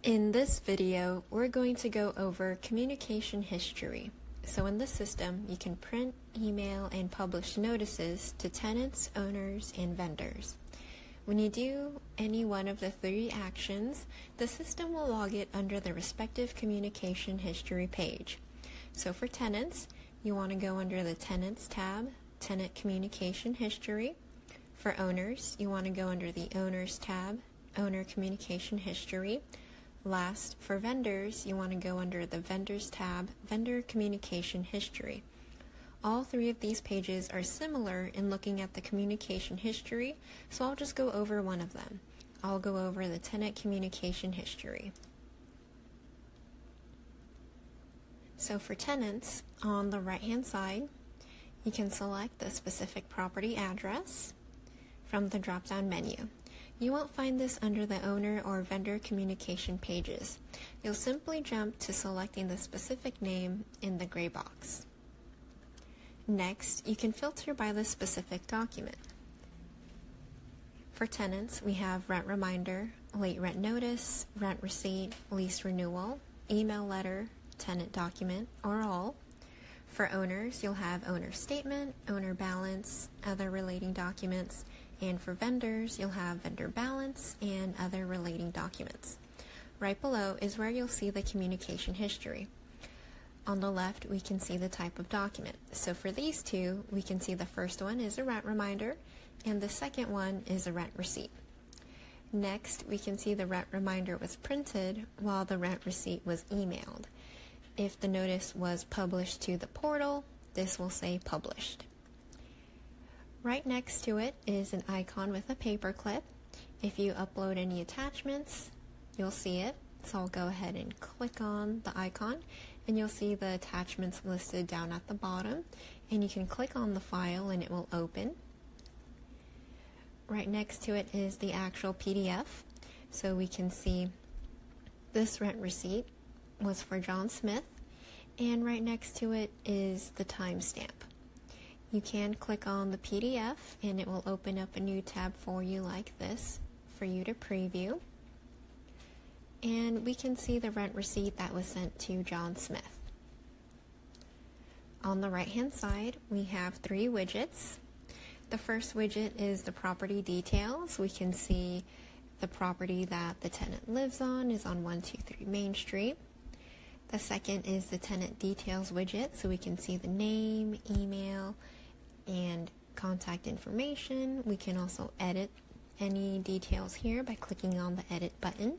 In this video, we're going to go over communication history. So in the system, you can print, email, and publish notices to tenants, owners, and vendors. When you do any one of the three actions, the system will log it under the respective communication history page. So for tenants, you want to go under the Tenants tab, Tenant Communication History. For owners, you want to go under the Owners tab, Owner Communication History. Last, for vendors, you want to go under the Vendors tab, Vendor Communication History. All three of these pages are similar in looking at the communication history, so I'll just go over one of them. I'll go over the Tenant Communication History. So for tenants, on the right-hand side, you can select the specific property address from the drop-down menu. You won't find this under the owner or vendor communication pages. You'll simply jump to selecting the specific name in the gray box. Next, you can filter by the specific document. For tenants, we have rent reminder, late rent notice, rent receipt, lease renewal, email letter, tenant document, or all. For owners, you'll have owner statement, owner balance, other relating documents, and for vendors, you'll have vendor balance and other relating documents. Right below is where you'll see the communication history. On the left, we can see the type of document. So for these two, we can see the first one is a rent reminder, and the second one is a rent receipt. Next, we can see the rent reminder was printed while the rent receipt was emailed. If the notice was published to the portal, this will say published. Right next to it is an icon with a paperclip. If you upload any attachments, you'll see it. So I'll go ahead and click on the icon, and you'll see the attachments listed down at the bottom. And you can click on the file and it will open. Right next to it is the actual PDF. So we can see this rent receipt was for John Smith, and right next to it is the timestamp. You can click on the PDF and it will open up a new tab for you like this for you to preview. And we can see the rent receipt that was sent to John Smith. On the right hand side, we have three widgets. The first widget is the property details. We can see the property that the tenant lives on is on 123 Main Street. The second is the tenant details widget, so we can see the name, email, and contact information. We can also edit any details here by clicking on the edit button.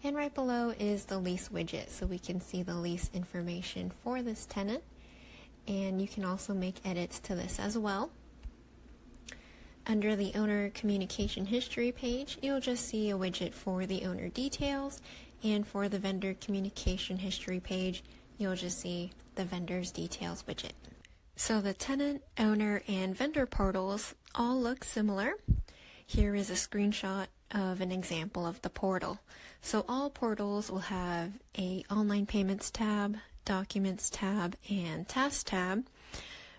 And right below is the lease widget, so we can see the lease information for this tenant, and you can also make edits to this as well. Under the owner communication history page, you'll just see a widget for the owner details, and for the vendor communication history page, you'll just see the vendor's details widget. So the tenant, owner, and vendor portals all look similar. Here is a screenshot of an example of the portal. So all portals will have a online payments tab, documents tab, and tasks tab.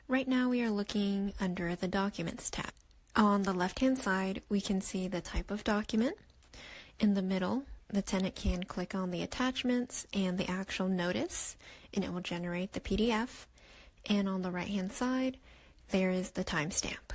Right now we are looking under the documents tab. On the left-hand side, we can see the type of document. In the middle, the tenant can click on the attachments and the actual notice, and it will generate the PDF. And on the right-hand side, there is the timestamp.